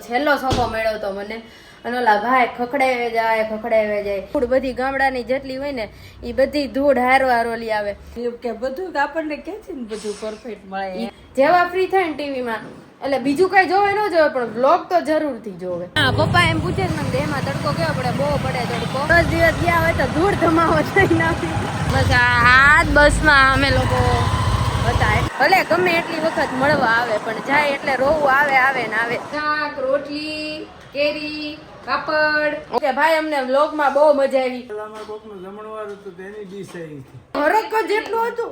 છેલ્લો સોફો મળ્યો તો મને અને ઓલા ભાઈ ખખડાવે જાય બધી ગામડાની જેટલી હોય ને એ બધી ધૂળ હારો લઈ આવે કે બધું આપણને કે છે ને બધું પરફેક્ટ મળે જેવા ફ્રી થાય ને ટીવીમાં એટલે બીજું કઈ જોવે ન જોવે પણ વ્લોગ તો જરૂરથી જોવે. હા, પપ્પા એમ પૂછે છે મને દેહમાં તડકો કેવો પડે? બહુ પડે તડકો. 10 દિવસ ગયા હોય તો ધૂળ ધમાવો થઈ નાખી. બસ આ બસમાં અમે લોકો હતા ભલે ગમે એટલી વખત મળવા આવે પણ જાય એટલે રોવું આવે ને આવે. શાક રોટલી કેરી પાપડ. ઓકે ભાઈ, અમને વ્લોગમાં બહુ મજા આવી. કોકનું જમણવાર હતું તેની ડીશ આવી હતી. હરક જેટલું હતું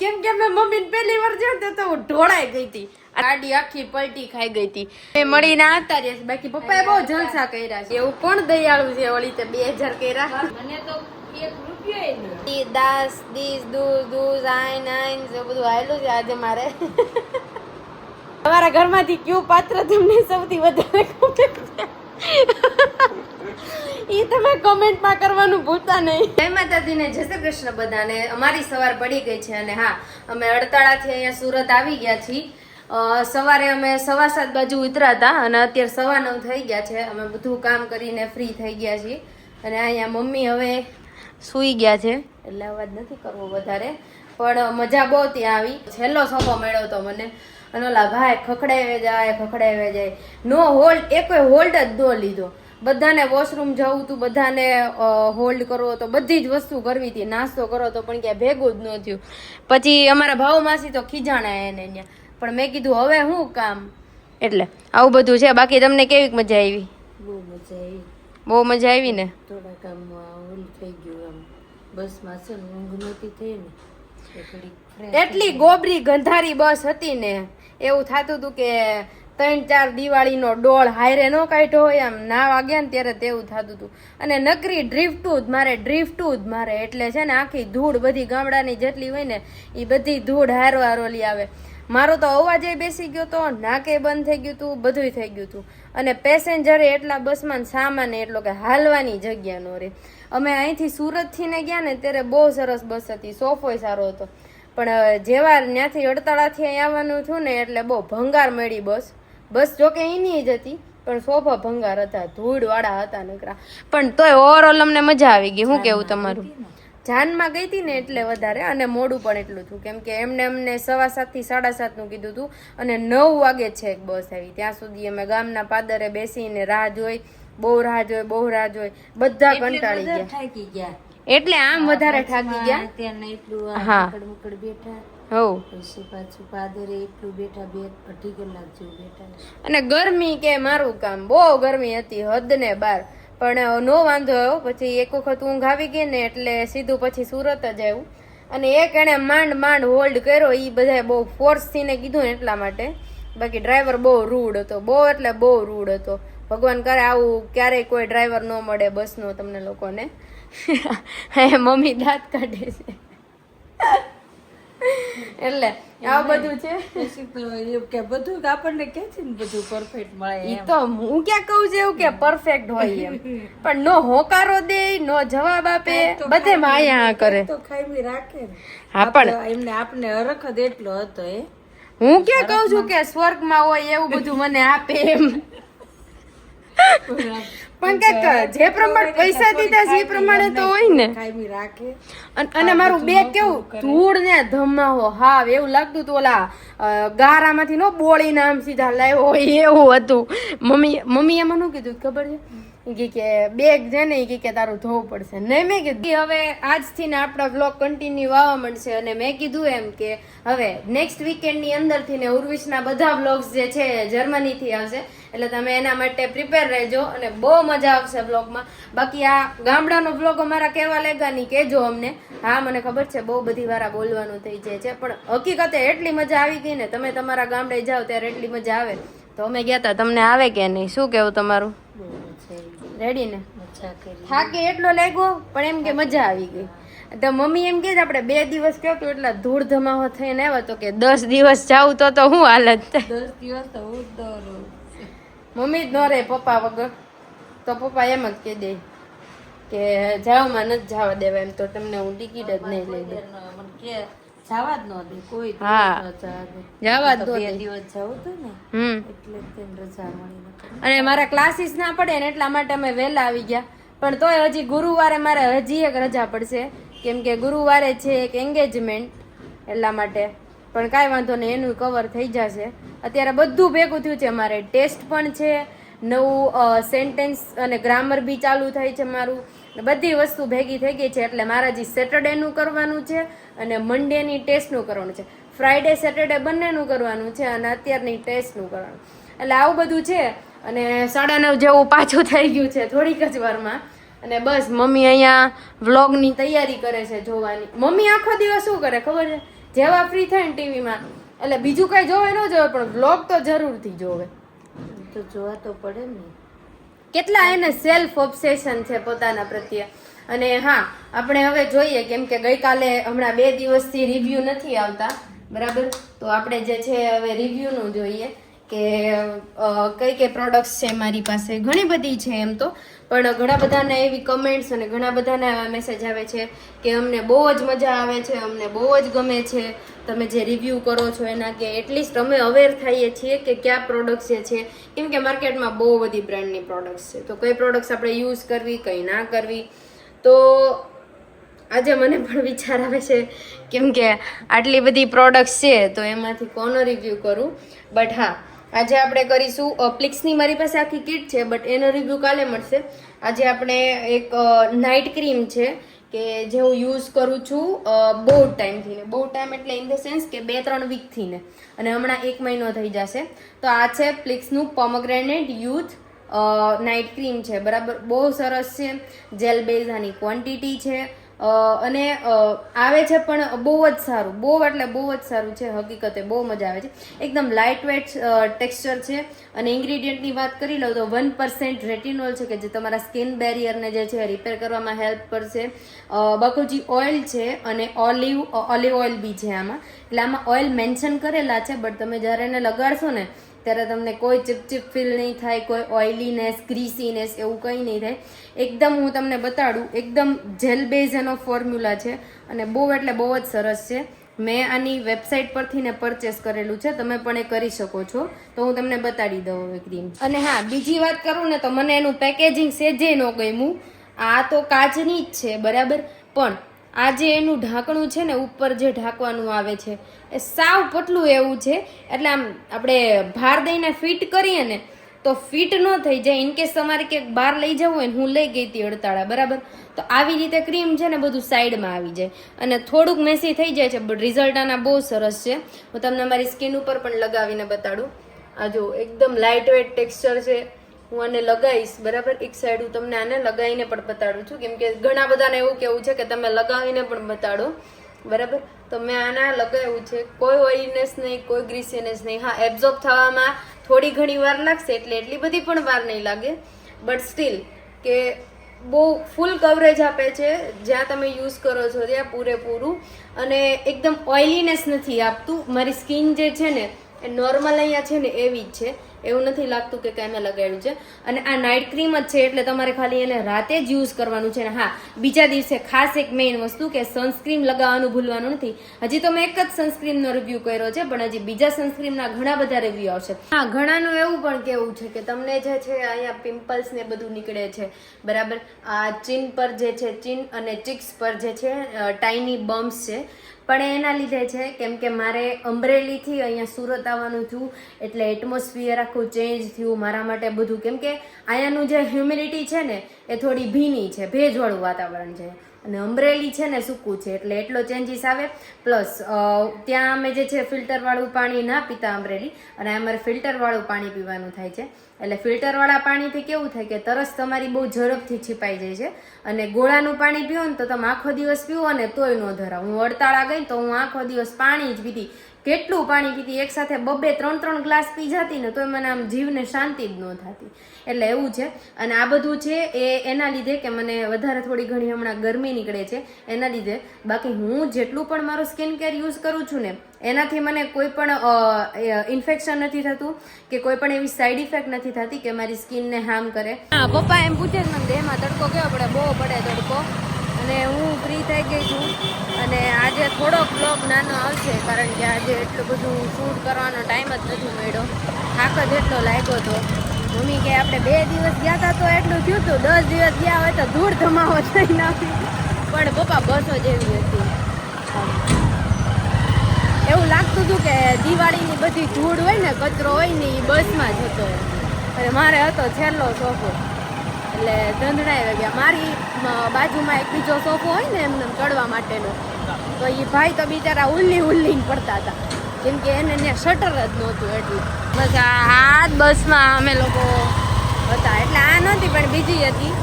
કેમ કે મેં મમ્મીને પહેલી વાર જોયું તો હું ઢોળાઈ ગઈ હતી. ગાડી આખી પલટી ખાઈ ગઈ હતી. એ મળીને આવતા રહ્યા. બાકી પપ્પાએ બહુ જલસા કર્યા છે. એવું કોણ દયાળુ છે? ઓલી તે 2000 કર્યા. મને તો 1 રૂપિયો નહીં. 10 દૂધ આઈન બધું આવેલું છે આજે મારે. તમારા ઘરમાંથી કયું પાત્ર તમને સૌથી વધારે ગમે છે? ઈ તમે કોમેન્ટમાં કરવાનું ભૂલતા નહીં. જય માતાજી ને જય શ્રી કૃષ્ણ બધાને. અમારી સવાર પડી ગઈ છે અને હા, અમે અડતાળાથી અહીંયા સુરત આવી ગયા છીએ. સવારે અમે 7:15 બાજુ ઉતર્યા હતા અને અત્યારે 9:15 થઈ ગયા છે. અમે બધું કામ કરીને ફ્રી થઈ ગયા છીએ અને અહીંયા મમ્મી હવે સૂઈ ગયા છે એટલે અવાજ નથી કરવો વધારે, પણ મજા બહુ ત્યાં આવી. છેલ્લો સોફો મળ્યો તો મને અને ઓલા ભાઈ ખખડાવે જાય. નો હોલ્ડ, એકોય હોલ્ડ જ ન લીધો. બધાને વોશરૂમ જવું હતું, બધાને હોલ્ડ કરવો તો બધી જ વસ્તુ કરવી હતી, નાસ્તો કરો તો પણ ક્યાં ભેગું જ ન થયું. પછી અમારા ભાવ માસી તો ખીજાણા એને ત્યાં, પણ મેં કીધું હવે શું કામ, એટલે આવું બધું છે. બાકી તમને કેવી મજા આવી? બહુ મજા આવી ને. થોડા કામમાં ઓલું થઈ ગયું આમ બસમાં છે ને ઊંઘ નહોતી થઈ ને એટલી ગોબરી ગંધારી બસ હતી ને એવું થતું હતું કે 3-4 દિવાળીનો ડોળ હાયરે નો કાઢ્યો હોય આમ ના વાગ્યા ને ત્યારે તેવું થતું હતું. અને નકરી ડ્રીફ્ટું જ મારે એટલે છે ને આખી ધૂળ બધી ગામડાની જેટલી હોય ને એ બધી ધૂળ હારો લઈ આવે. મારો તો અવાજ બેસી ગયો તો, નાકે બંધ થઈ ગયું હતું, બધું થઈ ગયું હતું. અને પેસેન્જરે એટલા બસમાં સામાન એટલો કે હાલવાની જગ્યા નો રહે. અમે અહીંથી સુરતથી ને ગયા ને ત્યારે બહુ સરસ બસ હતી, સોફોય સારો હતો. પણ જેવા ત્યાંથી અડતાળાથી અહીં આવવાનું થયું ને એટલે બહુ ભંગાર મળી બસ જોકે એની જ હતી પણ સોફા ભંગાર હતા, ધૂળ વાળા હતા નકરા. પણ તોય ઓવરઓલ અમને મજા આવી ગઈ. શું કેવું તમારું? જાનમાં ગઈ હતી ને એટલે વધારે, અને મોડું પણ એટલું થયું કેમ કે અમને 7:15 થી 7:30 નું કીધું હતું અને 9 વાગે છે એક બસ આવી. ત્યાં સુધી અમે ગામના પાદરે બેસીને રાહ જોઈ, બહુ રાહ જોઈ, બધા કંટાળી ગયા. એટલે આમ વધારે થાકી ગયા. મુકડ બેઠા હવ પછી પાછું પાદરે એટલું બેઠા 2-2.5 કલાક જેવું બેઠા. અને ગરમી કે મારું કામ, બહુ ગરમી હતી હદ ને બાર. પણ નો વાંધો આવ્યો. પછી એક વખત ઊંઘ આવી ગઈ ને એટલે સીધું પછી સુરત જ આવ્યું. અને એક એણે માંડ હોલ્ડ કર્યો, એ બધા બહુ ફોર્સથી ને કીધું ને એટલા માટે. બાકી ડ્રાઈવર બહુ રૂડ હતો, બહુ રૂડ હતો. ભગવાન કરે આવું ક્યારેય કોઈ ડ્રાઈવર ન મળે બસનો તમને લોકોને. મમ્મી દાંત કાઢે છે એટલે આવું બધું છે. કે બધું આપણને કે છે ને બધું પરફેક્ટ મળે. ઈ તો હું ક્યાં કહું છું એવું કે પરફેક્ટ હોય એમ, પણ નો હોકારો દે, નો જવાબ આપે, બધે માયા કરે તો ખાઈ રાખે ને. હા, પણ એમને આપને હરખ જ એટલો હતો. હું ક્યાં કહું છું કે સ્વર્ગમાં હોય એવું બધું મને આપે એમ. પણ કે જે પ્રમાણે પૈસા દીધા છે એ પ્રમાણે તો હોય ને. અને મારું બેગ કેવું ધૂળ ને ધમાવો, હા એવું લાગતું હતું ઓલા ગારામાંથી નો બોળી નામ સીધા લાવ્યો હોય એવું હતું. મમ્મી એમાં શું કીધું ખબર છે કે બેગ છે ને કે તારું ધોવું પડશે. નહીં, મેં કીધું હવે આજથી ને આપણા બ્લોગ કન્ટિન્યુ આવવા મળશે. અને મેં કીધું એમ કે હવે નેક્સ્ટ વીકેન્ડની અંદરથી ને ઉર્વિશના બધા બ્લોગ્સ જે છે જર્મનીથી આવશે, એટલે તમે એના માટે પ્રિપેર રહેજો અને બહુ મજા આવશે બ્લોગમાં. બાકી આ ગામડાનો બ્લોગ અમારા કેવા લાગ્યા નહીં કહેજો અમને. હા, મને ખબર છે બહુ બધી વાર બોલવાનું થઈ જાય છે, પણ હકીકતે એટલી મજા આવી ગઈ ને. તમે તમારા ગામડે જાઓ ત્યારે એટલી મજા આવે. તો અમે ગયા હતા, તમને આવે કે નહીં? શું કેવું તમારું? રેડી ને? થાકે એટલો લાગ્યો પણ એમ કે મજા આવી ગઈ. તો મમ્મી એમ કે આપણે 2 દિવસ કહો તો એટલા ધૂળ ધમાવો થઈને આવ્યો તો કે 10 દિવસ જાવ તો શું હાલત? 10 દિવસ તો હું તો મમ્મી જ ન રહે પપ્પા વગર. તો પપ્પા એમ જ કહી દે કે જાવમાં નથી જવા દેવા એમ, તો તમને હું ટિકિટ જ નહીં લઈ દઉં. જવા જ ન દે કોઈ દિવસ હા. ન જવા દે. જવા જ તો ન બે દે. દિવસ જવું હતું ને હમ એટલે તેને રજા મળી નકર. અને મારા ક્લાસીસ ના પડે ને એટલા માટે અમે વહેલા આવી ગયા, પણ તોય હજી ગુરુવારે મારે હજી એક રજા પડશે, કેમ કે ગુરુવારે છે એક એન્ગેજમેન્ટ, એટલા માટે. પણ કાંઈ વાંધો નહીં, એનું કવર થઈ જશે. અત્યારે બધું ભેગું થયું છે, મારે ટેસ્ટ પણ છે, નવું સેન્ટેન્સ અને ગ્રામર બી ચાલુ થાય છે મારું, બધી વસ્તુ ભેગી થઈ ગઈ છે. એટલે મારે હજી સેટરડેનું કરવાનું છે અને મંડેની ટેસ્ટનું કરવાનું છે, ફ્રાઈડે સેટરડે બંનેનું કરવાનું છે અને અત્યારની ટેસ્ટનું કરવાનું. એટલે આવું બધું છે. અને 9:30 જેવું પાછું થઈ ગયું છે થોડીક જ વારમાં. અને બસ મમ્મી અહીંયા વ્લોગની તૈયારી કરે છે જોવાની. મમ્મી આખો દિવસ શું કરે ખબર છે, જેવા ફ્રી થાય ને ટીવીમાં એટલે બીજું કઈ જોવે ન જોવે પણ વ્લોગ તો જરૂરથી જોવે. તો જોવા તો પડે ને. કેટલા એને સેલ્ફ ઓબ્સેશન છે પોતાના પ્રત્યે. અને હા, આપણે હવે જોઈએ, કેમ કે ગઈકાલે હમણાં 2 દિવસથી રિવ્યુ નથી આવતા, બરાબર? તો આપણે જે છે હવે રિવ્યુનું જોઈએ કે કઈ કઈ પ્રોડક્ટ્સ છે મારી પાસે. ઘણી બધી છે એમ તો, પણ ઘણા બધાને એવી કમેન્ટ્સ અને ઘણા બધાને એવા મેસેજ આવે છે કે અમને બહુ જ મજા આવે છે, અમને બહુ જ ગમે છે તમે જે રિવ્યૂ કરો છો એના, કે એટલીસ્ટ અમે અવેર થઈએ છીએ કે કયા પ્રોડક્ટ્સ જે છે, કેમ કે માર્કેટમાં બહુ બધી બ્રાન્ડની પ્રોડક્ટ્સ છે, તો કઈ પ્રોડક્ટ્સ આપણે યુઝ કરવી, કઈ ના કરવી. તો આજે મને પણ વિચાર આવે છે, કેમ કે આટલી બધી પ્રોડક્ટ્સ છે તો એમાંથી કોનો રિવ્યૂ કરું. બટ હા, આજે આપણે કરીશું પ્લિક્સની મારી પાસે આખી કિટ છે, બટ એનો રિવ્યૂ કાલે મળશે. આજે આપણે એક નાઇટ ક્રીમ છે કે જે હું યુઝ કરું છું બહુ ટાઈમથી ને, બહુ ટાઈમ એટલે ઇન ધ સેન્સ કે 2-3 વીકથી ને, અને હમણાં 1 મહિનો થઈ જશે. તો આ છે પ્લિક્સનું પોમગ્રેનેટ યુથ નાઇટ ક્રીમ છે, બરાબર? બહુ સરસ છે, જેલ બેઝ આની ક્વોન્ટિટી છે અને આવે છે પણ બહુ જ સારું, બહુ એટલે બહુ જ સારું છે. હકીકતે બહુ મજા આવે છે, એકદમ લાઇટ વેટ ટેક્સચર છે. અને ઇન્ગ્રીડિયન્ટની વાત કરી લઉં તો 1% રેટિનોલ છે કે જે તમારા સ્કિન બેરિયરને જે છે રિપેર કરવામાં હેલ્પ કરશે. બકુજી ઓઇલ છે અને ઓલિવ ઓઇલ બી છે આમાં. એટલે આમાં ઓઇલ મેન્શન કરેલા છે, બટ તમે જ્યારે એને લગાડશો ને ત્યારે તમને કોઈ ચીપચીપ ફીલ નહીં થાય, કોઈ ઓઇલીનેસ, ગ્રીસીનેસ એવું કંઈ નહીં થાય. એકદમ હું તમને બતાડું, એકદમ જેલ બેઝ એનો ફોર્મ્યુલા છે અને બહુ એટલે બહુ જ સરસ છે. મેં આની વેબસાઇટ પરથી ને પરચેસ કરેલું છે, તમે પણ એ કરી શકો છો. તો હું તમને બતાડી દઉં હવે ક્રીમ. અને હા, બીજી વાત કરું ને તો મને એનું પેકેજિંગ સેજે ન ગમ્યું. આ તો કાચની જ છે, બરાબર, પણ આ જે એનું ઢાંકણું છે ને, ઉપર જે ઢાંકવાનું આવે છે એ સાવ પતલું એવું છે. એટલે આમ આપણે ભાર દઈને ફિટ કરીએ ને તો ફિટ ન થઈ જાય. ઇનકેસ તમારે ક્યાંક બહાર લઈ જવું હોય ને, હું લઈ ગઈ હતી અડતાળા, બરાબર, તો આવી રીતે ક્રીમ છે ને બધું સાઈડમાં આવી જાય અને થોડુંક મેસી થઈ જાય છે, બટ રિઝલ્ટ આના બહુ સરસ છે. હું તમને મારી સ્કિન ઉપર પણ લગાવીને બતાડું. આ જો એકદમ લાઇટ વેટ ટેક્સચર છે. હું આને લગાવીશ, બરાબર, એક સાઈડ હું તમને આને લગાવીને પણ બતાડું છું, કેમ કે ઘણા બધાને એવું કેવું છે કે તમે લગાવીને પણ બતાડો, બરાબર. તો મેં આના લગાવ્યું છે, કોઈ ઓઇલીનેસ નહીં, કોઈ ગ્રીસીનેસ નહીં. હા, એબ્ઝોર્બ થવામાં થોડી ઘણી વાર લાગશે, એટલે એટલી બધી પણ વાર નહીં લાગે, બટ સ્ટીલ કે બહુ ફૂલ કવરેજ આપે છે જ્યાં તમે યુઝ કરો છો ત્યાં પૂરેપૂરું. અને એકદમ ઓઇલીનેસ નથી આપતું. મારી સ્કિન જે છે ને એ નોર્મલ અહીંયા છે ને એવી જ છે, એવું નથી લાગતું કે કાંઈ મેં લગાડ્યું છે. અને આ નાઇટ ક્રીમ જ છે, એટલે તમારે ખાલી એને રાતે જ યુઝ કરવાનું છે. અને હા, બીજા દિવસે ખાસ એક મેઇન વસ્તુ કે સનસ્ક્રીન લગાવવાનું ભૂલવાનું નથી. હજી તો મેં એક જ સનસ્ક્રીનનો રિવ્યૂ કર્યો છે, પણ હજી બીજા સનસ્ક્રીનના ઘણા બધા રિવ્યૂ આવશે. હા, ઘણાનું એવું પણ કેવું છે કે તમને જે છે અહીંયા પિમ્પલ્સ ને બધું નીકળે છે, બરાબર. આ ચીન પર જે છે, ચીન અને ચીક્સ પર જે છે ટાઇની બમ્પ્સ છે, પણ એના લીધે છે કેમ કે મારે અમરેલીથી અહીંયા સુરત આવવાનું થયું, એટલે એટમોસ્ફિયર આખું ચેન્જ થયું મારા માટે બધું. કેમ કે અહીંયાનું જે હ્યુમિડિટી છે ને એ થોડી ભીની છે, ભેજવાળું વાતાવરણ છે, અને અમરેલી છે ને સૂકું છે, એટલે એટલો ચેન્જીસ આવે. પ્લસ ત્યાં અમે જે છે ફિલ્ટરવાળું પાણી ના પીતા અમરેલી, અને અમારે ફિલ્ટરવાળું પાણી પીવાનું થાય છે. એટલે ફિલ્ટરવાળા પાણીથી કેવું થાય કે તરસ તમારી બહુ ઝડપથી છીપાઈ જાય છે. અને ગોળાનું પાણી પીવો ને તો તમે આખો દિવસ પીવો ને તોય ન ધરાવ. હું અડતાળા ગઈ તો હું આખો દિવસ પાણી જ પીતી, કેટલું પાણી પીતી, એક સાથે 2-3 ગ્લાસ પી જતી ને તોય મને આમ જીવને શાંતિ જ ન થતી. એટલે એવું છે. અને આ બધું છે એ એના લીધે કે મને વધારે થોડી ઘણી હમણાં ગરમી નીકળે છે એના લીધે. બાકી હું જેટલું પણ મારું સ્કિન કેર યુઝ કરું છું ને એનાથી મને કોઈ પણ ઇન્ફેક્શન નથી થતું કે કોઈ પણ એવી સાઈડ ઇફેક્ટ નથી થતી કે મારી સ્કિનને હાર્મ કરે. હા, પપ્પા એમ પૂછે છે મને દેહમાં તડકો કેવો પડે? બહુ પડે તડકો. અને હું ફ્રી થઈ ગઈ છું. અને આજે થોડોક બ્લોગ નાનો આવશે કારણ કે આજે એટલું બધું શૂટ કરવાનો ટાઈમ જ નથી મળ્યો. થાક જ એટલો લાગ્યો હતો. મમ્મી કે આપણે 2 દિવસ ગયા હતા તો એટલું થયું હતું, 10 દિવસ ગયા હોય તો ધૂળ ધમાવો થઈ નાખી. પણ પપ્પા બસો જેવી હતી. એવું લાગતું હતું કે દિવાળીની બધી ધૂળ હોય ને, કચરો હોય ને, એ બસમાં જ હતો. અને મારે હતો છેલ્લો સોફો, એટલે ધંધણાઈ ગયા. મારી બાજુમાં એક બીજો સોફો હોય ને એમને ચડવા માટેનો, તો એ ભાઈ તો બિચારા ઉલ્લી પડતા હતા કેમ કે એને ત્યાં શટર જ નહોતું. એટલું બસ આ બસમાં અમે લોકો હતા. એટલે આ નહોતી પણ બીજી હતી.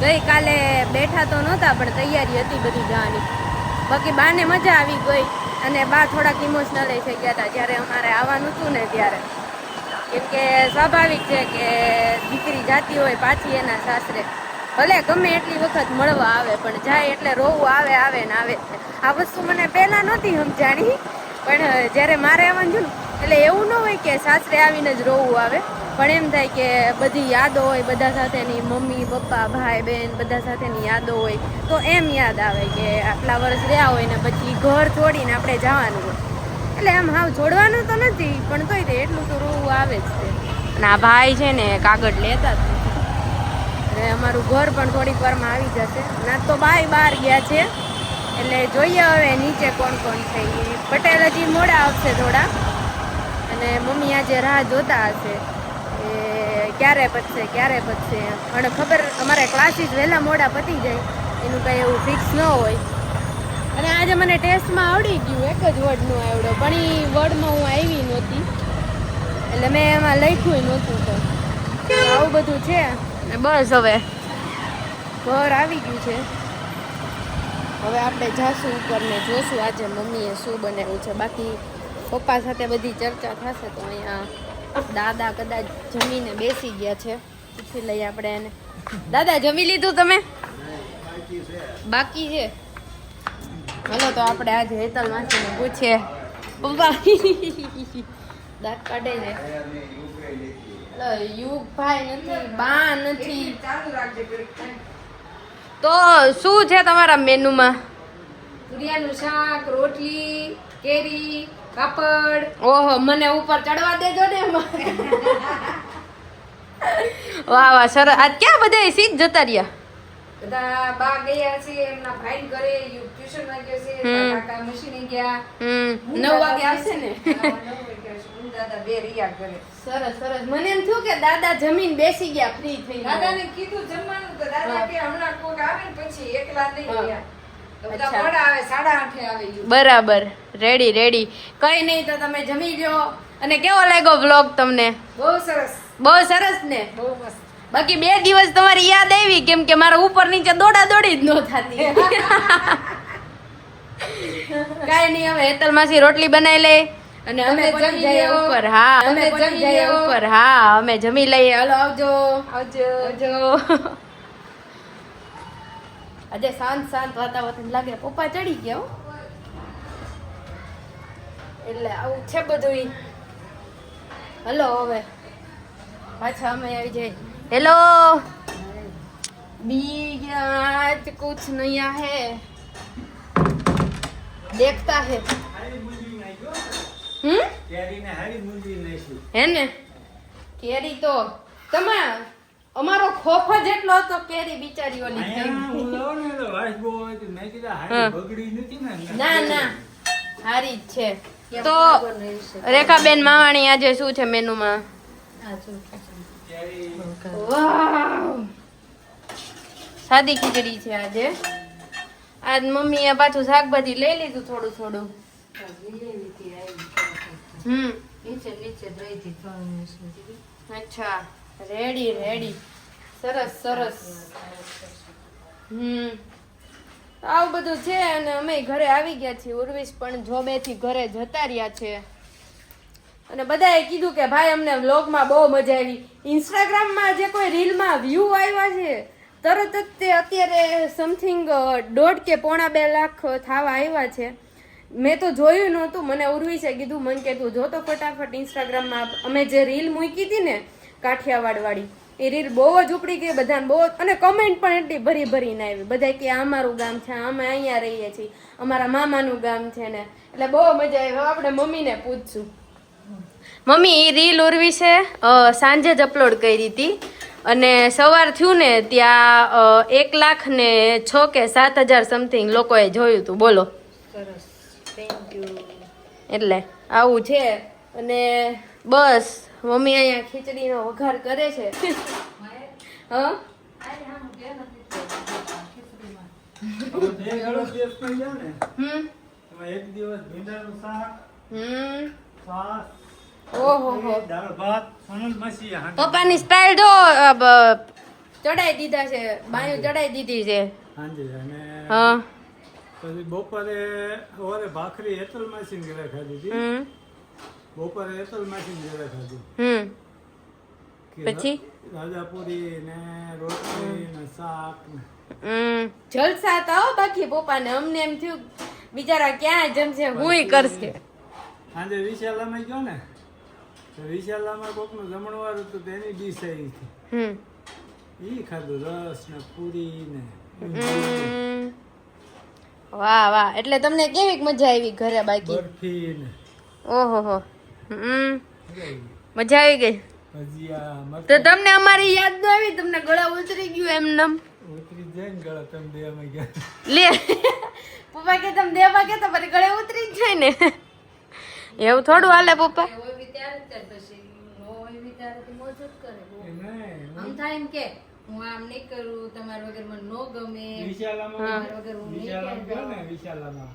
ગઈકાલે બેઠા તો નહોતા પણ તૈયારી હતી બધી જવાની. બાકી બાને મજા આવી ગઈ અને બા થોડાક ઇમોશનલ થઈ ગયા હતા જ્યારે અમારે આવવાનું હતું ને ત્યારે. કેમ કે સ્વાભાવિક છે કે દીકરી જાતી હોય પાછી એના સાસરે, ભલે ગમે એટલી વખત મળવા આવે પણ જાય એટલે રોવું આવે ને આવે. આ વસ્તુ મને પહેલાં નહોતી સમજાણી, પણ જ્યારે મારે આવવાનું થયું ને એટલે એવું ન હોય કે સાસરે આવીને જ રોવું આવે, પણ એમ થાય કે બધી યાદો હોય, બધા સાથેની મમ્મી પપ્પા ભાઈ બહેન બધા સાથેની યાદો હોય તો એમ યાદ આવે કે આટલા વર્ષ રહ્યા હોય ને પછી ઘર છોડીને આપણે જવાનું હોય. એટલે આમ હાવ છોડવાનું તો નથી પણ તોય તે એટલું તો રોવું આવે જ છે. અને આ ભાઈ છે ને કાગળ લેતા જ નથી. અને અમારું ઘર પણ થોડીક વારમાં આવી જશે. ના તો બાય બહાર ગયા છે એટલે જોઈએ હવે નીચે કોણ કોણ છે. પટેલ હજી મોડા આવશે થોડા, અને મમ્મી આજે રાહ જોતા હશે કે ક્યારે પતશે. અને ખબર અમારે ક્લાસીસ વહેલા મોડા પતી જાય એનું કંઈ એવું ફિક્સ ન હોય. અને આજે મને ટેસ્ટમાં આવડી ગયું, એક જ વર્ડનું આવડ્યો પણ એ વર્ડમાં હું આવી નહોતી એટલે મેં એમાં લખ્યું નહોતું. તો આવું બધું છે. ને બસ હવે ઘર આવી ગયું છે. હવે આપણે જાશું ઉપર ને જોશું આજે મમ્મીએ શું બનાવ્યું છે. બાકી પપ્પા સાથે બધી ચર્ચા થશે. તો અહીંયા દાદા કદાચ જમીને બેસી ગયા છે, પૂછી લઈએ આપણે એને. દાદા જમી લીધું તમે? બાકી છે. હલો તો આપણે આજે હેતલ માસીને પૂછીએ. પપ્પા દાંત કાઢે છે. યુગભાઈ નથી, બા નથી, તો શું છે તમારા મેનુમાં? તુરિયાનું શાક, રોટલી, કેરી, પાપડ. ઓહો, મને ઉપર ચડવા દેજો ને એમાં. વાહ વાહ સરસ. આજ ક્યાં બધા સીધ જતા રહ્યા? બધા બા ગયા છે એમના ભાઈ ઘરે, ટ્યુશન માં ગયા છે, કાકા મશીને ગયા. 9 વાગે આવશે ને? 9 વાગે આવશે. હું દાદા બે રહ્યા ઘરે. સરસ સરસ. મને એમ થયું કે દાદા જમીન બેસી ગયા ફ્રી થઈ. દાદાને કીધું જમવાનું તો દાદા કે હમણાં કોક આવે ને પછી એકલા નહીં રહ્યા. તો બધા અચ્છા. મોડા આવે, 8:30 આવે. બરાબર, રેડી. કઈ નહીં તો તમે જમી લ્યો. અને કેવો લાગ્યો વ્લોગ તમને? બહુ સરસ, બહુ સરસ ને? બહુ મસ્ત. બાકી 2 દિવસ તમારી યાદ આવી કેમ કે મારા ઉપર નીચે દોડી જ ન થતી. કાઈ નહીં, હવે હેતલ માસી રોટલી બનાવી લે અને અમે જમી જઈએ ઉપર. હા, અમે જમી જઈએ ઉપર. હા, અમે જમી લઈએ. હાલો આવજો. આજે શાંત વાતાવરણ લાગે. પપ્પા ચડી ગયા હો. એટલે આવું છે બધું. હલો હવે પાછા અમે આવી જાય. हेलो बी आज कुछ नया है देखता है. હે ને કેરી તો તમે અમારો ખોફ જ એટલો હતો. કેરી બિચારીઓની થઈ ના હારી જ છે. તો રેખાબેન માવાણી આજે શું છે મેનુમાં? વાવ, સાદી ખીચડી છે આજે. આજ મમ્મીએ પાછું શાકભાજી લઈ લીધું થોડું. નીચે રહી હતી 3 મિનિટ. અચ્છા, રેડી. સરસ. આવું બધું છે. અને અમે ઘરે આવી ગયા છીએ. ઉર્વિશ પણ જોબેથી ઘરે જતા રહ્યા છે. અને બધાએ કીધું કે ભાઈ અમને વ્લોગમાં બહુ મજા આવી. ઇન્સ્ટાગ્રામમાં જે કોઈ રીલમાં વ્યૂ આવ્યા છે તરત જ તે અત્યારે સમથિંગ 1.5 કે 1.5 લાખ થવા આવ્યા છે. મેં તો જોયું નહોતું. મને ઉર્વિશે કીધું, મને કે તું જો તો ફટાફટ ઇન્સ્ટાગ્રામમાં અમે જે રીલ મૂકી હતી ને કાઠિયાવાડ વાળી, એ રીલ બહુ જ ઉપડી ગઈ બધાને બહુ અને કમેન્ટ પણ એટલી ભરી ભરીને આવી બધા કે આ અમારું ગામ છે અમે અહીંયા રહીએ છીએ અમારા મામાનું ગામ છે ને એટલે બહુ મજા આવી હવે આપણે મમ્મીને પૂછશું મમ્મી એ રીલ ઉર્વી છે સાંજે જ અપલોડ કરી હતી અને સવાર થયું ને ત્યાં 1,06,000 કે 7,000 સમથિંગ લોકોએ જોયું હતું બોલો સરસ થેન્ક યુ. એટલે આવું છે અને બસ મમ્મી અહીંયા ખીચડીનો વઘાર કરે છે હા દિવસ થઈ જાય ને હમ એમાં એક દિવસ ભીંડાનું શાક છાશ ઓહો દાળ ભાત સોનલ મસી પપ્પાની સ્ટાઇલ જો ચડાઈ દીધા છે બાયું ચડાઈ દીધી છે હાંજે અને હા પછી બપોરે સવારે ભાખરી એતલ માસીને ઘરે ખાધી હતી બપોરે એતલ માસીને ઘરે ખાધી કે પછી રાજાપુરી ને રોટલી ને શાક ને જલસા હતા હો બાકી પપ્પાને અમને એમ થયું બિચારા ક્યાં જમશે હુંય કરશે સાંજે વિશાલામાં ગયો ને તો વિશાલામાં કોકનું જમણવાર હતું તેની ડીશ આવી હતી ઈ ખાધું રસ ને પૂરી ને વાહ વાહ એટલે તમને કેવી મજા આવી ઘરે બાકી બરફી ને ઓહો હો મજા આવી ગઈ ભજીયા તો તમને અમારી યાદ ન આવી તમને ગળા ઉતરી ગયું એમ નમ ઉતરી જાય ને ગળા તમે દેવામાં ગયા લે પપ્પા કે તમે દેવા કે તો પછી ગળે ઉતરી જ જાય ને એવું થોડું હાલે પપ્પા હોય બી ત્યારે જ ત્યારે પછી નો હોય બી ત્યારે તો મોજ જ કરે બહુ. નહીં આમ થાય એમ કે હું આમ નહીં કરું તમારા વગર મને નો ગમે વિશાલામાં તમારા વગર હું નહીં વિશાલામાં ગયો ને કરું. વિશાલામાં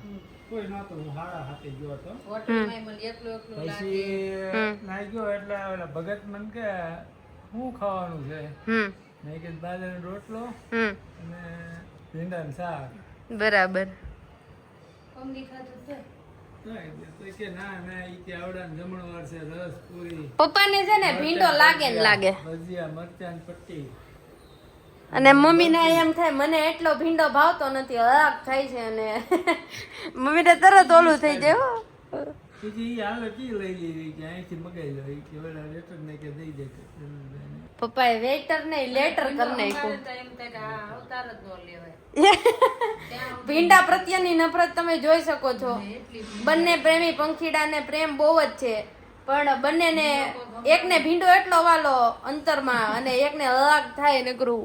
કોઈ નહોતું હું હાડા હાથે ગયો હતો હોટલમાં મને એકલું એકલું લાગે. પછી નાઈ ગયો એટલે ઓલા ભગત મને કે શું ખાવાનું છે મેં કીધું બાજરાનો રોટલો અને ભીંડાનું શાક બરાબર અમની ખાધું તો તો કે ના ના ઈ કે આવડા જમણવાર છે રસ પૂરી પપ્પાને છે ને ભીંડો લાગે ને લાગે ભજીયા મરચાં પટ્ટી અને મમ્મીને એમ થાય મને એટલો ભીંડો ભાવતો નથી અલગ થાય છે અને મમ્મીને તરત ઓલું થઈ જાય હો. બીજી ઈ હાલે કી લઈ લીધી કે અહીંથી મગાઈ લો ઈ કે ઓલા રેટર ને કે દઈ દે પપ્પાએ વેઇટર ને લેટર કરી નાખ્યું તો એમ થાય કે આ અવતાર જ નો લેવાય. ભીંડા પ્રત્યેની નફરત તમે જોઈ શકો છો બંને પ્રેમી પંખીડાને પ્રેમ બહુ જ છે પણ બંનેને એકને ભીંડો એટલો વાલો અંતરમાં અને એકને અલગ થાય નકરું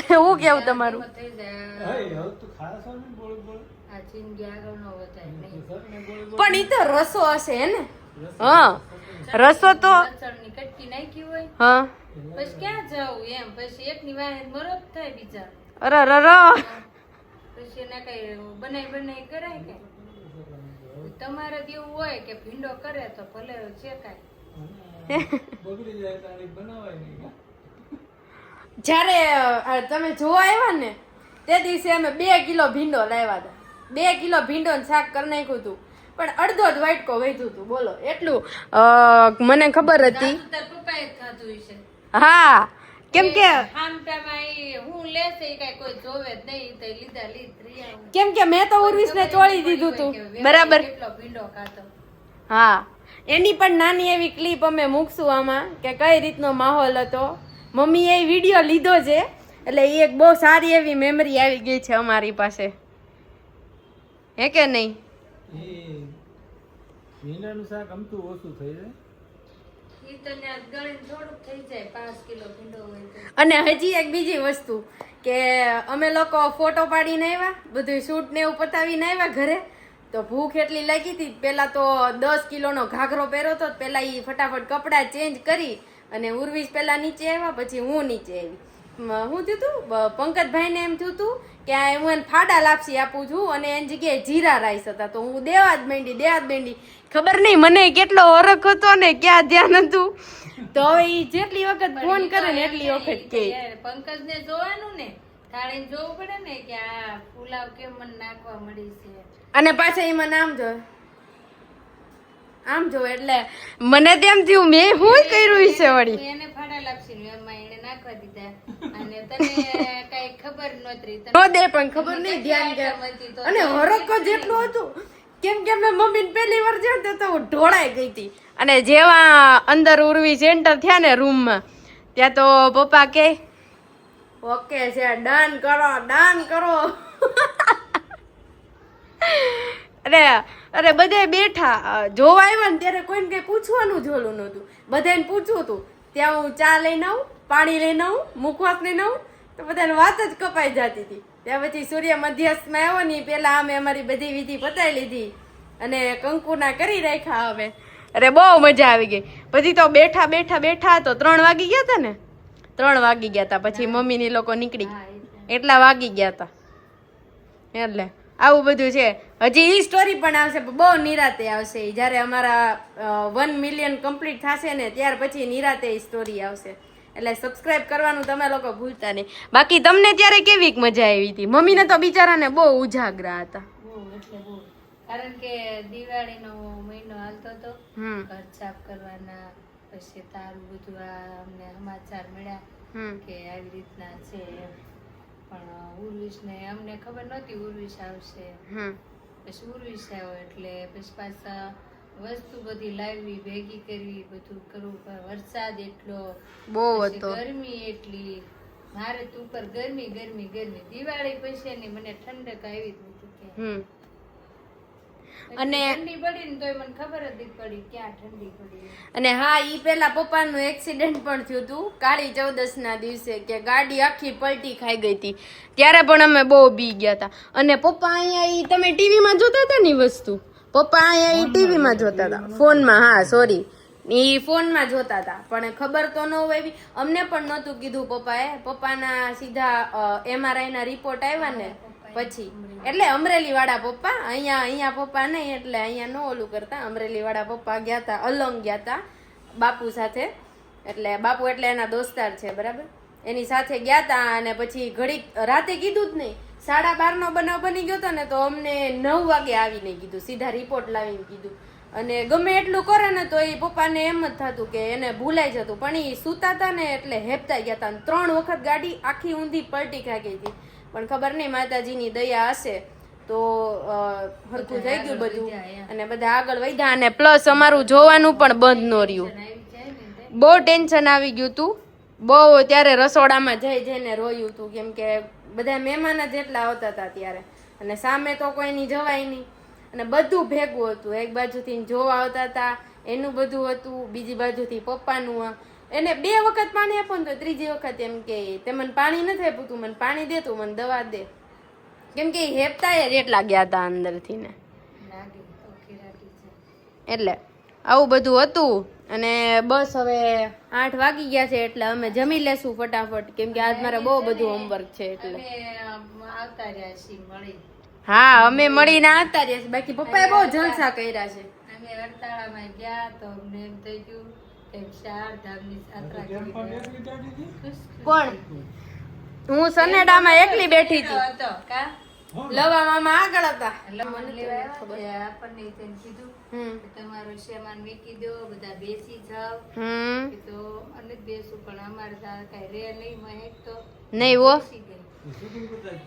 હું કેવું તમારું થઈ જાય હઈ હવે તું ખાસો ને બોલ બોલ આ જિંદગી આગળ નો વધાય નહીં. પણ ઈ તો રસો હશે હે ને હા રસો તો લસણની કટકી નાખી હોય હા પછી ક્યાં જવું એમ પછી એકની વાહે મરદ થાય બીજા અરે પછી એને કઈ બનાઈ કરાય કે તમારે જેવું હોય કે ભીંડો કરે તો ભલે છે કાંઈ બગડી જાય તારી બનાવાય નહીં જ્યારે તમે જોવા આવ્યા ને તે દિવસે અમે 2 કિલો ભીંડો લાવ્યા હતા 2 કિલો ભીંડો ને શાક કરી નાખ્યું હતું પણ અડધો જ વાટકો વધ્યું હતું બોલો એટલું મને ખબર હતી તાર પપ્પાએ જ ખાધું હશે. હા કેમ કે આમટામાં ઈ હું લેશે ઈ કાંઈ કોઈ જોવે જ નહીં તો લીધા લીધ રહી આવું. કેમ કે મેં તો ઉર્વિશને ચોળી દીધું હતું બરાબર કેટલો ભીંડો ખાતો હા એની પણ નાની એવી ક્લિપ અમે મૂકશું આમાં કે કઈ રીતનો માહોલ હતો મમ્મીએ એ વિડીયો લીધો છે એટલે એ એક બહુ સારી એવી મેમરી આવી ગઈ છે અમારી પાસે હે કે નહીં એ ભીંડાનું શાક અમતું ઓછું થઈ જાય ઈ તો ન્યા ગળીને થોડુંક થઈ જાય 5 કિલો ભીંડો હોય તો. અને હજી એક બીજી વસ્તુ કે અમે લોકો ફોટો પાડીને આવ્યા બધું શૂટ ને એવું પતાવીને આવ્યા ઘરે તો ભૂખ એટલી લાગી હતી પેલા તો 10 કિલોનો ઘાઘરો પહેર્યો તો પેલા ઈ ફટાફટ કપડાં ચેન્જ કરી અને ઉર્વિશ પેલા નીચે આવ્યા પછી હું નીચે આવી શું થયું તું પંકજભાઈને એમ થયું તું કે હું એને ફાડા લાપસી આપું છું અને એની જગ્યાએ જીરા રાઈસ હતા તો હું દેવા જ માંડી ખબર નહીં મને કેટલો હરખ હતો ને ક્યાં ધ્યાન હતું તો હવે ઈ જેટલી વખત ફોન કરે ને એટલી વખત કે પંકજને જોવાનું ને થાળીને જોવું પડે ને કે આ પુલાવ કેમ મને નાખવા મળી છે. અને પાછા એમાં આમ જો એટલે મને તેમ થયું મેં શું કર્યું છે વળી એને ફાડા લાપસી એમાં એને નાખવા દીધા અને તને કઈ ખબર નહોતી નો દે પણ ખબર નહીં ધ્યાન કે અને હરખ જેટલું હતું કેમ કે મેં મમ્મીને પહેલી વાર જોયું તો હું ઢોળાઈ ગઈ હતી અને જેવા અંદર ઉર્વી એન્ટર થયા ને રૂમમાં ત્યાં તો પપ્પા કે ઓકે છે, ડન કરો અરે બધા બેઠા જોવા આવ્યા ને ત્યારે કોઈને કઈ પૂછવાનું જ ઓલું નહોતું. બધાને પૂછવું હતું. ત્યાં હું ચા લઈને આવું, પાણી લઈને આવું, મુખવાસ લઈને આવું, તો બધાને વાત જ કપાઈ જતી હતી. ત્યાં પછી સૂર્ય મધ્યસ્થમાં આવ્યો ને પેલા અમે અમારી બધી વિધિ પતાવી લીધી અને કંકુના કરી રાખ્યા અમે. અરે બહુ મજા આવી ગઈ. પછી તો બેઠા તો 3 વાગી ગયા હતા ને, 3 વાગી ગયા હતા. પછી મમ્મીની લોકો નીકળી એટલા વાગી ગયા હતા. એટલે આવું બધું છે. હજી ઈ સ્ટોરી પણ આવશે, બહુ નિરાતે આવશે. જ્યારે અમારા 1 મિલિયન કમ્પ્લીટ થશે ને ત્યાર પછી નિરાતે સ્ટોરી આવશે. એટલે સબસ્ક્રાઇબ કરવાનું તમે લોકો ભૂલતા નહીં. બાકી તમને ત્યારે કેવી મજા આવી હતી? મમ્મીને તો બિચારાને બહુ ઉજાગરા હતા. કારણ કે દિવાળીનો મહિનો હાલતો હતો, ઘર સાફ કરવાના, પછી તારું બધું અમને સમાચાર મળ્યા કે આવી રીતના છે. પણ ઉર્વિશને અમને ખબર નહોતી ઉર્વિશ આવશે. પછી ઉર્વિશ આવ્યો એટલે પછી પાછા વસ્તુ બધી લાવવી, ભેગી કરવી, બધું કરવું. વરસાદ એટલો બહુ હતો, ગરમી એટલી, મારે તો ઉપર ગરમી. દિવાળી પછી એની મને ઠંડક આવી જ નથી. અને ઠંડી પડી ને તોય મને ખબર જ નથી પડી ક્યાં ઠંડી પડી. અને હા, ઈ પેલા પપ્પાનું એક્સિડન્ટ પણ થયું હતું કાળી ચૌદસ ના દિવસે, કે ગાડી આખી પલટી ખાઈ ગઈ હતી. ત્યારે પણ અમે બહુ બી ગયા હતા. અને પપ્પા અહીંયા ઈ તમે ટીવીમાં જોતા હતા ને વસ્તુ, પપ્પા અહીંયા ઈ ટીવીમાં જોતા હતા, ફોનમાં. હા સોરી, ઈ ફોનમાં જોતા હતા. પણ ખબર તો ન હોય, અમને પણ નહોતું કીધું પપ્પાએ. પપ્પાના સીધા MRI ના રિપોર્ટ આવ્યા ને પછી, એટલે અમરેલી વાળા પપ્પા, અહીંયા પપ્પા નહીં, એટલે અહીંયા નો ઓલું કરતા. અમરેલી વાળા પપ્પા ગયા હતા, અલંગ ગયા હતા બાપુ સાથે. એટલે બાપુ એટલે એના દોસ્તાર છે, બરાબર, એની સાથે ગયા હતા. અને પછી ઘડીક રાતે કીધું જ નહીં, 12:30 નો બનાવ બની ગયો હતો ને, તો અમને 9 વાગે આવીને કીધું, સીધા રિપોર્ટ લાવીને કીધું. અને ગમે એટલું કરે ને તો એ પપ્પાને એમ જ થતું કે એને ભૂલાઈ જતું. પણ એ સૂતા હતા ને એટલે હેપતા ગયા હતા. 3 વખત ગાડી આખી ઊંધી પલટી ખાઈ ગઈ હતી. પણ ખબર નહીં, માતાજીની દયા હશે તો હરખું થઈ ગયું બધું અને બધા આગળ વધ્યા. અને પ્લસ અમારું જોવાનું પણ બંધ ન રહ્યું. બહુ ટેન્શન આવી ગયું હતું, બહુ. ત્યારે રસોડામાં જઈને રોયું હતું, કેમ કે બધા મહેમાન જ એટલા આવતા હતા ત્યારે. અને સામે તો કોઈની જવાય નહીં. અને બધું ભેગું હતું. એક બાજુથી જોવા આવતા હતા, એનું બધું હતું, બીજી બાજુથી પપ્પાનું. એને 2 વખત પાણી આપો ને તો ત્રીજી વખત એમ કે તે મને પાણી નથી આપ્યું, તું મને પાણી દે, તું મને દવા દે. કેમ કે હેપતા એટલા ગયા હતા અંદરથી ને, એટલે આવું બધું હતું. અને બસ હવે 8 વાગી ગયા છે, એટલે અમે જમી લેશું ફટાફટ, કેમ કે આજ મારે બહુ બધું હોમવર્ક છે. એટલે આવતા રહ્યા છીએ મળી. હા, અમે મળીને આવતા રહ્યા છીએ. બાકી પપ્પાએ બહુ જલસા કર્યા છે. અમે વડતાળામાં ગયા તો અમને એમ થઈ ગયું કે 4 ધામની યાત્રા કરી. કોણ? હું સનેડામાં એકલી બેઠી હતી. હતો કા લવા મામા આગળ હતા. આપણને કીધું તમારો સામાન મૂકી દો, બધા બેસી જાવ. તો અને બેસું, પણ અમારે કઈ રે નહીં, મહેક તો નહીં હો.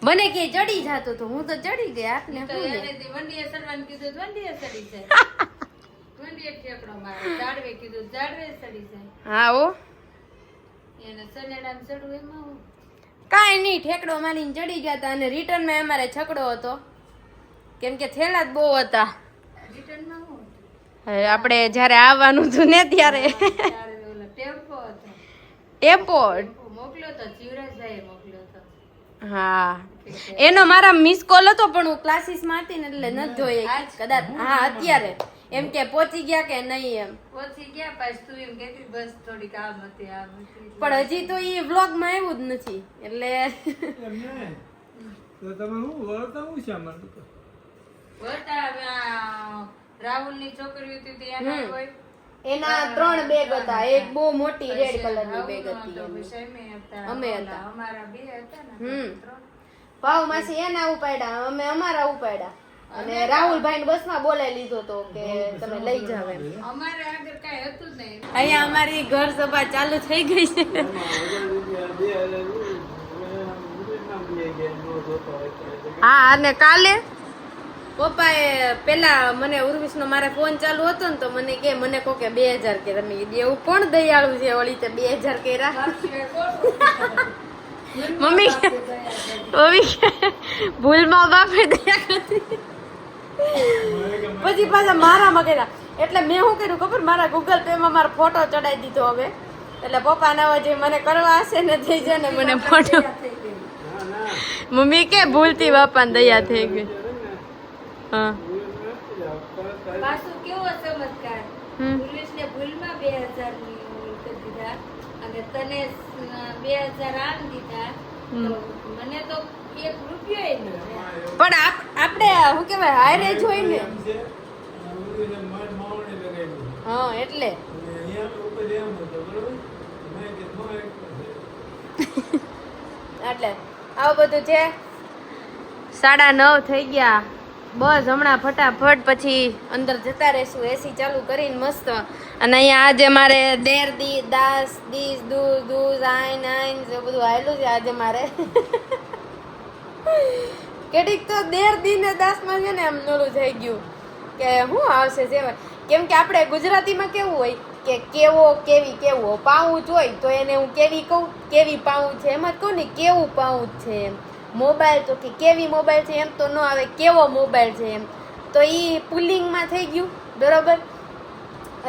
મને કે ચડી જાતો તો હું તો ચડી ગઈ. આપને વંડીએ ચડવાનું કીધું, વંડીએ ચડી જાય. વંડીએ ઠેકડો મારે, જાડવે કીધું, જાડવે ચડી જાય. હા હો, એને સનેડામાં ચડવું એમાં હું કાંઈ નહીં, ઠેકડો મારીને ચડી ગયા હતા. અને રિટર્નમાં અમારે છકડો હતો, કેમ કે થેલા જ બહુ હતા. રિટર્નમાં હું આપણે જયારે આવવાનું હતું ને ત્યારે ટેમ્પો હતો. ટેમ્પો મોકલ્યો તો જીવરાજભાઈએ મોકલ્યો હતો. હા, એનો મારા મિસ કોલ હતો, પણ હું ક્લાસીસમાં હતી ને એટલે નથી જોઈએ કદાચ. હા, અત્યારે એમ કે પહોંચી ગયા કે નહીં એમ. પહોંચી ગયા, પાછું તું એમ કહેતી બસ થોડી કામ હતી, આમ હતી. પણ હજી તો એ વ્લોગમાં આવ્યું જ નથી. એટલે તો તમે હું વળતા હું છે અમારું તો વળતા રાહુલની છોકરી હતી ત્યાં કોઈ એના 3 બેગ હતા. એક બહુ મોટી રેડ કલરની બેગ હતી. અમે હતા, અમારા 2 હતા ને. ભાવ માસી એના ઉપાડ્યા, અમે અમારા ઉપાડ્યા. અને રાહુલભાઈ બસમાં બોલાવી લીધો તો કે તમે લઈ જાવ એમ. અમારે આગળ કઈ હતું જ નહીં. અહીંયા અમારી ઘર સભા ચાલુ થઈ ગઈ છે. હા, અને કાલે પપ્પાએ પેલા મને ઉર્વિશનો મારે ફોન ચાલુ હતો ને તો મને કે મને કહો કે 2000 કે તમે એવું કોણ દયાળુ છે ઓલી તે 2000 કર્યા મમ્મી ભૂલમાં બાપે દયા કરી પછી પાછા મારામાં કર્યા એટલે મેં શું કર્યું ખબર મારા ગૂગલ પે માં મારો ફોટો ચડાવી દીધો હવે એટલે પપ્પાને હવે જે મને કરવા હશે ને થઈ જાય ને મને ફોટો મમ્મી કે ભૂલતી બાપાને દયા થઈ ગઈ હા પાછું કેવો ચમત્કાર ઉર્વેશને ભૂલમાં 2000 ની કરી દીધા અને તને 2000 આમ દીધા તો મને તો 1 રૂપિયો નહીં પણ આપણે શું કહેવાય હારે જ હોય ને હા એટલે એટલે આવું બધું છે 9:30 થઈ ગયા બસ હમણાં ફટાફટ પછી અંદર જતા રહેશું એસી ચાલુ કરીને મસ્ત અને અહીંયા આજે મારે દેર દી દાસ દીસ દૂધ દૂધ આઈન આઈન જે બધું આવેલું છે આજે મારે કેટલીક તો દેર દી ને દાસમાં છે ને એમ નોલું થઈ ગયું કે શું આવશે છે કેમ કે આપણે ગુજરાતીમાં કેવું હોય કે કેવો કેવી કેવો પાઉચ હોય તો એને હું કેવી કહું કેવી પાઉચ છે એમ જ કહું ને કેવું પાઉચ છે એમ મોબાઈલ તો કે કેવી મોબાઈલ છે એમ તો ન આવે કેવો મોબાઈલ છે એમ તો એ પુલ્લિંગમાં થઈ ગયું બરોબર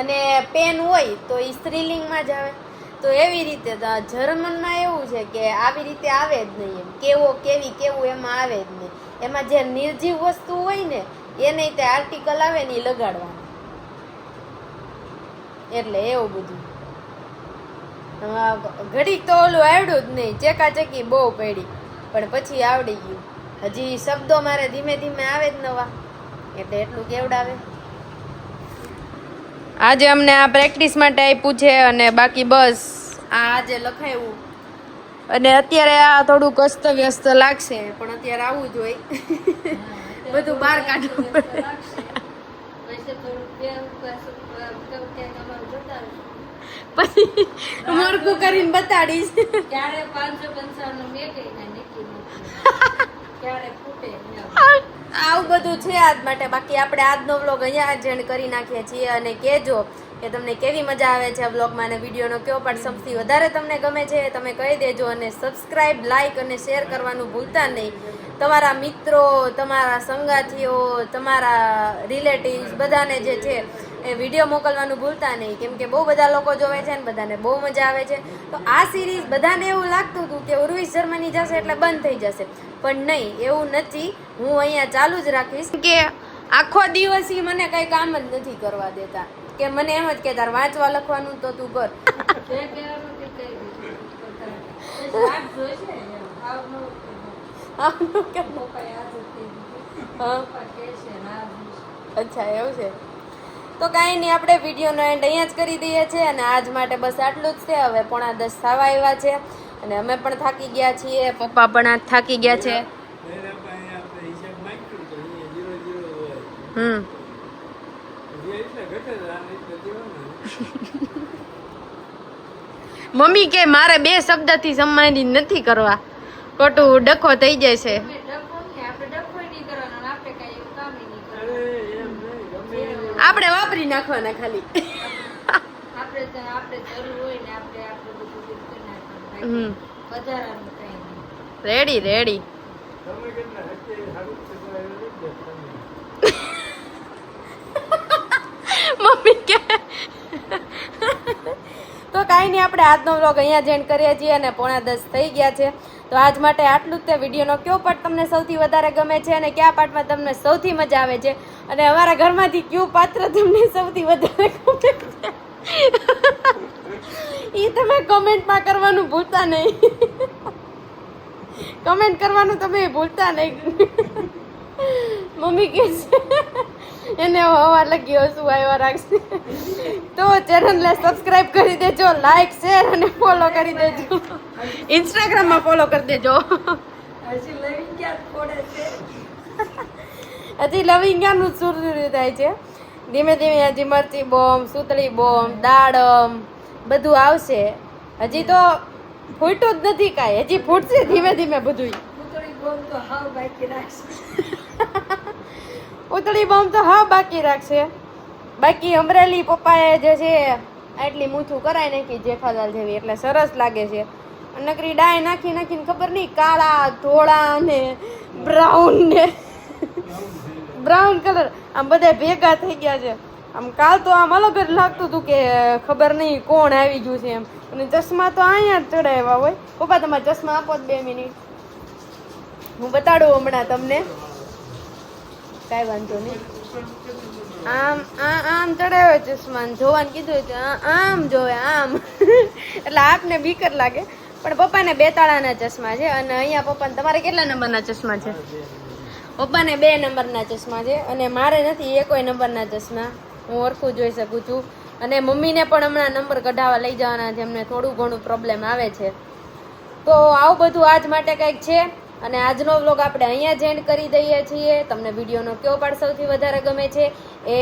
અને પેન હોય તો એ સ્ત્રીલિંગમાં જ આવે તો એવી રીતે જર્મનમાં એવું છે કે આવી રીતે આવે જ નહીં એમ કેવો કેવી કેવું એમાં આવે જ નહીં એમાં જે નિર્જીવ વસ્તુ હોય ને એને તે આર્ટિકલ આવે ને એ લગાડવાનું એટલે એવું બધું ઘડીક તો ઓલું આવડ્યું જ નહીં ચેકાચેકી બહુ પડી પણ પછી આવડી ગયું હજી શબ્દો મારે ધીમે ધીમે આવે જ નવા એટલે એટલું કેવડાવે આજે અમને આ પ્રેક્ટિસ માટે આપ્યું છે અને બાકી બસ આ આજે લખાયું અને અત્યારે આ થોડુંક અસ્તવ્યસ્ત લાગશે પણ અત્યારે આવવું જ હોય બધું બહાર કાઢવું પડે પછી મોરકું કરીને બતાડીશ ક્યારે 555 નું મેં કઈ ના નીકળી ક્યારે ફૂટે આવું બધું છે આજ માટે બાકી આપણે આજનો વ્લોગ અહીંયા જ એન્ડ કરી નાખીએ છીએ અને કહેજો કે તમને કેવી મજા આવે છે આ વ્લોગમાં અને વિડીયોનો કયો પાર્ટ સૌથી વધારે તમને ગમે છે તમે કહી દેજો અને સબસ્ક્રાઇબ લાઇક અને શેર કરવાનું ભૂલતા નહીં તમારા મિત્રો તમારા સંગાથીઓ તમારા રિલેટિવ્સ બધાને જે છે એ વિડીયો મોકલવાનું ભૂલતા નહીં કેમ કે બહુ બધા લોકો જોવે છે ને બધાને બહુ મજા આવે છે તો આ સિરીઝ બધાને એવું લાગતું હતું કે ઉર્વિશ જર્મની જશે એટલે બંધ થઈ જશે પણ નહીં એવું નથી હું અહીંયા ચાલુ જ રાખીશ કે આખો દિવસ ઈ મને કંઈ કામ જ નથી કરવા દેતા કે મને એમ જ કે તાર વાંચવા લખવાનું તો તું કર અચ્છા એવું છે તો કાંઈ નહીં આપણે વિડીયોનો એન્ડ અહીંયા જ કરી દઈએ છીએ અને આજ માટે બસ આટલું જ છે હવે 9:30 થવા આવ્યા છે અને અમે પણ થાકી ગયા છીએ પપ્પા પણ આજ થાકી ગયા છે મમ્મી કે મારે 2 શબ્દથી સંબંધિત નથી કરવા ખોટું ડખો થઈ જાય છે આપણે વાપરી નાખવાના ખાલી રેડી રેડી મમ્મી કે તો કાંઈ નહીં આપણે આજનો વ્લોગ અહીંયા જ એન્ડ કરીએ છીએ અને 9:30 થઈ ગયા છે તો આજ માટે આટલું જ તે વિડીયોનો કયો પાર્ટ તમને સૌથી વધારે ગમે છે અને કયા પાર્ટમાં તમને સૌથી મજા આવે છે અને અમારા ઘરમાંથી કયું પાત્ર તમને સૌથી વધારે ગમે છે એ તમે કમેન્ટમાં કરવાનું ભૂલતા નહીં કમેન્ટ કરવાનું તમે ભૂલતા નહીં મમ્મી કહે છે એને હવા લગી હસું આવ્યા રાખશે તો ચેનલને સબસ્ક્રાઇબ કરી દેજો લાઈક શેર અને ફોલો કરી દેજો ઇન્સ્ટાગ્રામમાં ફોલો કરી દેજો હજી લવિંગાનું સુરસુર્યું થાય છે ધીમે ધીમે હજી મરચી બોમ્બ સુતળી બોમ્બ દાડમ બધું આવશે હજી તો ફૂટ્યું જ નથી કાંઈ હજી ફૂટશે ધીમે ધીમે બધું ઉતળી બોમ્બ તો હા બાકી રાખશે. બાકી અમરેલી પપ્પાએ જે છે આટલી મૂછું કરાઈ નાખી જેઠાલાલ જેવી, એટલે સરસ લાગે છે. નકરી ડાય નાખી નાખીને ખબર નહીં કાળા ધોળા ને બ્રાઉન ને બ્રાઉન કલર આમ બધા ભેગા થઈ ગયા છે. આમ કાલ તો આમ અલગ જ લાગતું હતું કે ખબર નહીં કોણ આવી ગયું છે એમ. અને ચશ્મા તો અહીંયા જ ચડાવ્યા હોય. પપ્પા તમારા ચશ્મા આપો 2 મિનિટ, હું બતાડું હમણાં તમને. કાંઈ વાંધો નહીં. આમ આમ ચડાવ્યો ચશ્મા, જોવાનું કીધું આમ જોવે આમ એટલે આપને બીક જ લાગે. પણ પપ્પાને 2 તાળાના ચશ્મા છે. અને અહીંયા પપ્પાને તમારે કેટલા નંબરના ચશ્મા છે? પપ્પાને 2 નંબરના ચશ્મા છે અને મારે નથી એ કોઈ નંબરના ચશ્મા. હું ઓળખું જોઈ શકું છું. અને મમ્મીને પણ હમણાં નંબર કઢાવવા લઈ જવાના છે, એમને થોડું ઘણું પ્રોબ્લેમ આવે છે. તો આવું બધું આજ માટે કંઈક છે. અને આજનો વ્લોગ આપણે અહીંયા જ એન્ડ કરી દઈએ છીએ. તમને વિડીયોનો કયો પાર્ટ સૌથી વધારે ગમે છે એ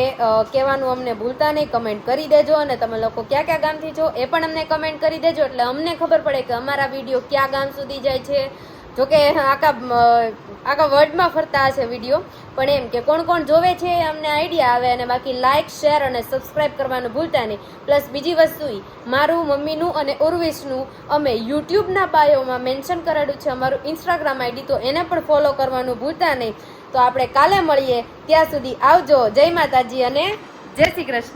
કહેવાનું અમને ભૂલતા નહીં, કમેન્ટ કરી દેજો. અને તમે લોકો કયા કયા ગામથી છો એ પણ અમને કમેન્ટ કરી દેજો, એટલે અમને ખબર પડે કે અમારા વિડીયો કયા ગામ સુધી જાય છે. જોકે આખા વર્લ્ડમાં ફરતા હશે વિડીયો, પણ એમ કે કોણ કોણ જોવે છે એ અમને આઈડિયા આવે. અને બાકી લાઇક, શેર અને સબસ્ક્રાઇબ કરવાનું ભૂલતા નહીં. પ્લસ બીજી વસ્તુ મારું, મમ્મીનું અને ઉર્વિશનું અમે યુટ્યુબના બાયોમાં મેન્શન કરેલું છે અમારું ઇન્સ્ટાગ્રામ આઈડી, તો એને પણ ફોલો કરવાનું ભૂલતા નહીં. તો આપણે કાલે મળીએ, ત્યાં સુધી આવજો. જય માતાજી અને જય શ્રી કૃષ્ણ.